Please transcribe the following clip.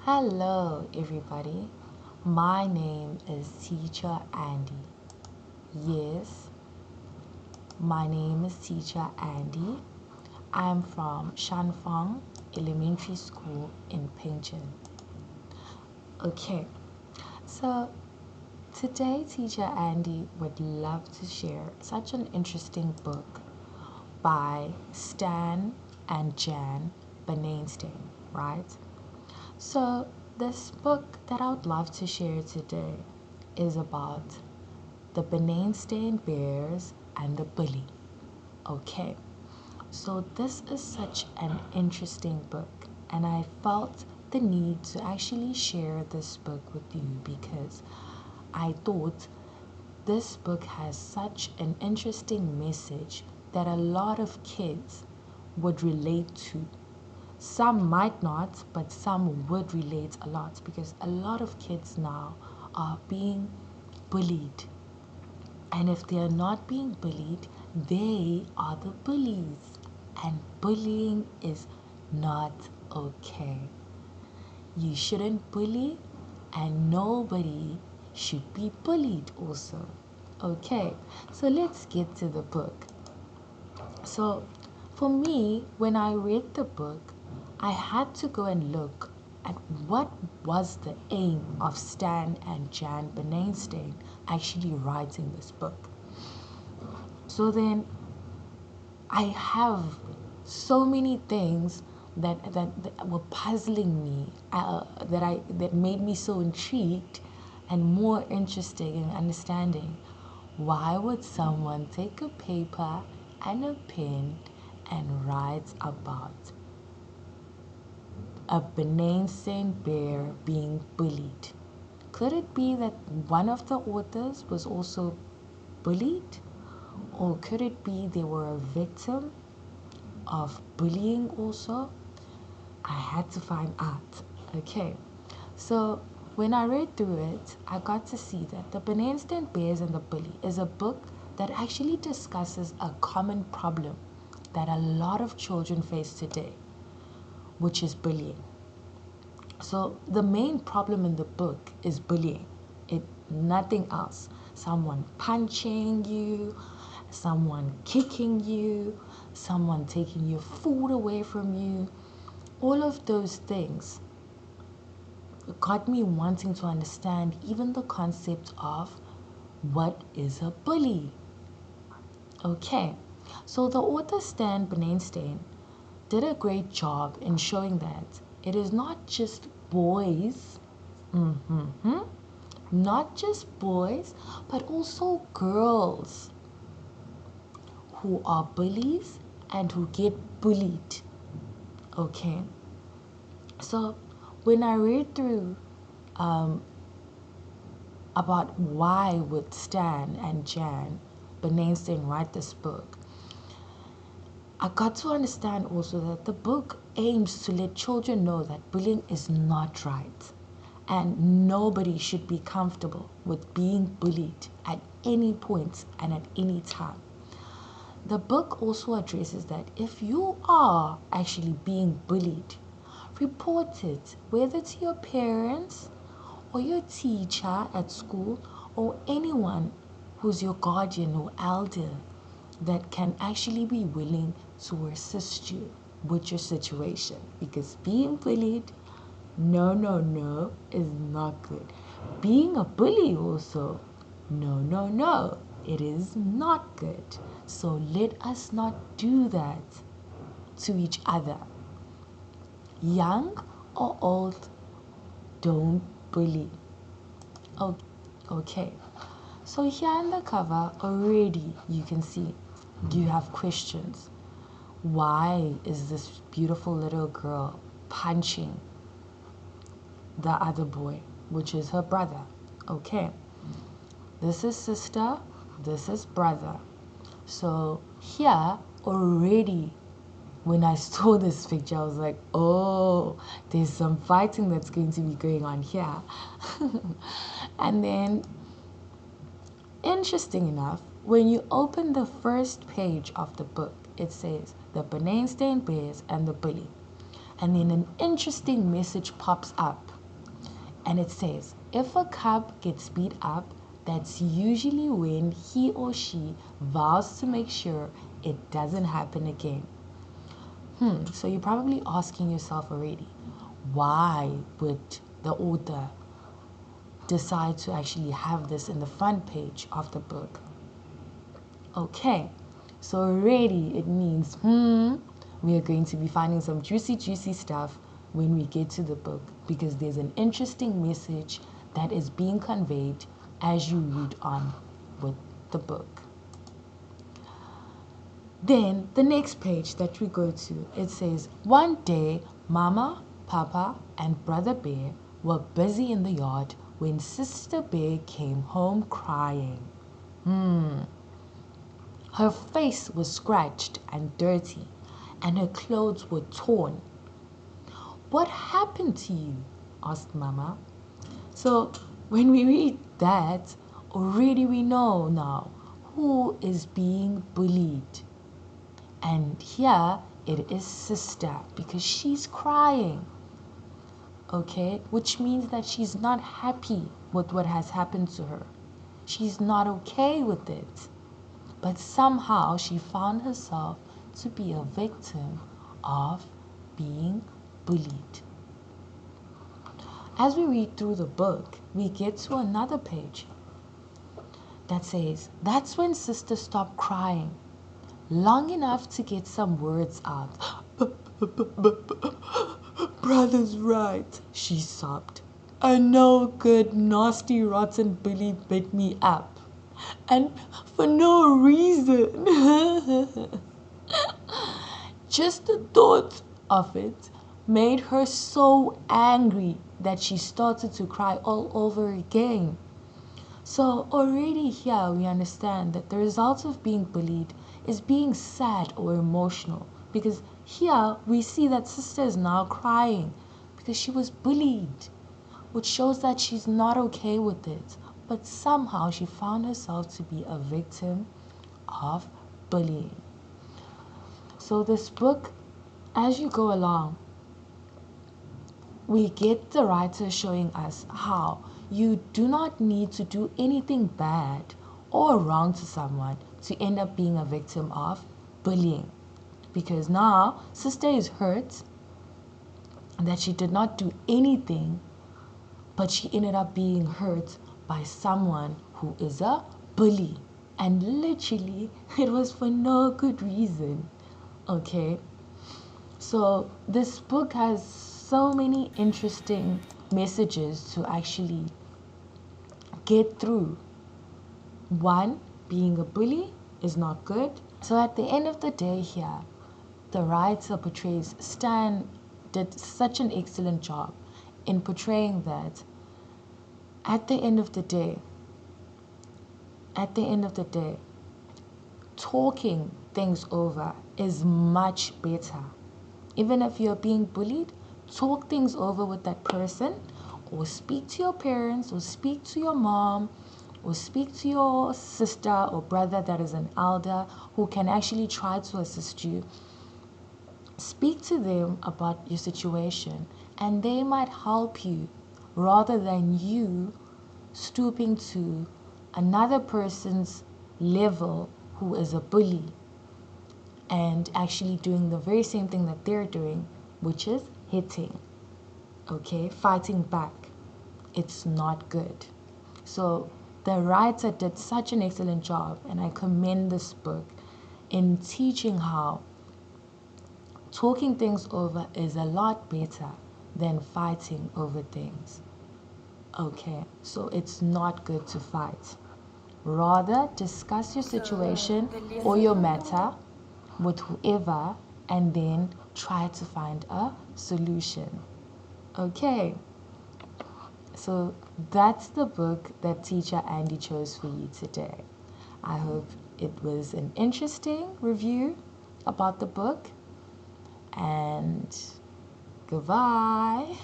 Hello, everybody. My name is Teacher Andy. Yes, my name is Teacher Andy. I'm from Shanfang Elementary School in Pengcheng. Okay, so today Teacher Andy would love to share such an interesting book by Stan and Jan Benenstein, right? So this book that I would love to share today is about the Benenstein bears and the bully. Okay, so this is such an interesting book, and I felt the need to actually share this book with you because I thought this book has such an interesting message that a lot of kids would relate to. Some might not, but some would relate a lot because a lot of kids now are being bullied. And if they are not being bullied, they are the bullies. And bullying is not okay. You shouldn't bully, and nobody should be bullied also. Okay, so let's get to the book. So for me, when I read the book, I had to go and look at what was the aim of Stan and Jan Benenstein actually writing this book. So then I have so many things that were puzzling me, that made me so intrigued and more interested in understanding why would someone take a paper and a pen and write about a Benenstein bear being bullied. Could it be that one of the authors was also bullied? Or could it be they were a victim of bullying also? I had to find out. Okay, so when I read through it, I got to see that The Benenstein Bears and the Bully is a book that actually discusses a common problem that a lot of children face today, which is bullying. So the main problem in the book is bullying. Nothing else. Someone punching you, someone kicking you, someone taking your food away from you. All of those things got me wanting to understand even the concept of what is a bully. Okay, so the author Stan Benenstein did a great job in showing that it is not just boys, not just boys, but also girls who are bullies and who get bullied. Okay, so when I read through about why would Stan and Jan Benenstein write this book, I got to understand also that the book aims to let children know that bullying is not right and nobody should be comfortable with being bullied at any point and at any time. The book also addresses that if you are actually being bullied, report it, whether to your parents or your teacher at school or anyone who's your guardian or elder that can actually be willing to assist you with your situation, because being bullied, no, is not good. Being a bully also, no, it is not good. So let us not do that to each other. Young or old, don't bully. Okay, so here in the cover already you can see you have questions. Why is this beautiful little girl punching the other boy, which is her brother? Okay, this is sister, this is brother. So here already, when I saw this picture, I was like, oh, there's some fighting that's going to be going on here. And then, interesting enough, when you open the first page of the book, it says the Benenstein Bears and the Bully. And then an interesting message pops up And it says, if a cub gets beat up, that's usually when he or she vows to make sure it doesn't happen again. So you're probably asking yourself already, why would the author decide to actually have this in the front page of the book? Okay, so already it means, we are going to be finding some juicy stuff when we get to the book, because there's an interesting message that is being conveyed as you read on with the book. Then the next page that we go to, it says, one day Mama, Papa, and Brother Bear were busy in the yard when Sister Bear came home crying. Her face was scratched and dirty, and her clothes were torn. What happened to you? Asked Mama. So when we read that, already we know now who is being bullied. And here it is Sister, because she's crying. Okay, which means that she's not happy with what has happened to her. She's not okay with it. But somehow she found herself to be a victim of being bullied. As we read through the book, we get to another page that says, that's when Sister stopped crying long enough to get some words out. Brother's right, she sobbed. A no good, nasty, rotten bully bit me up. And for no reason. Just the thought of it made her so angry that she started to cry all over again. So already here we understand that the result of being bullied is being sad or emotional, because here we see that Sister is now crying because she was bullied, which shows that she's not okay with it, but somehow she found herself to be a victim of bullying. So this book, as you go along, we get the writer showing us how you do not need to do anything bad or wrong to someone to end up being a victim of bullying. Because now Sister is hurt that she did not do anything, but she ended up being hurt by someone who is a bully. And literally, it was for no good reason. Okay? So this book has so many interesting messages to actually get through. One, being a bully is not good. So at the end of the day here, the writer portrays, Stan did such an excellent job in portraying that at the end of the day, talking things over is much better. Even if you're being bullied, talk things over with that person, or speak to your parents, or speak to your mom, or speak to your sister or brother that is an elder who can actually try to assist you. Speak to them about your situation, and they might help you rather than you stooping to another person's level who is a bully and actually doing the very same thing that they're doing, which is hitting, okay, fighting back. It's not good. So the writer did such an excellent job, and I commend this book in teaching how talking things over is a lot better than fighting over things. Okay, so it's not good to fight. Rather, discuss your situation or your matter with whoever and then try to find a solution. Okay, so that's the book that Teacher Andy chose for you today. I hope it was an interesting review about the book, and goodbye.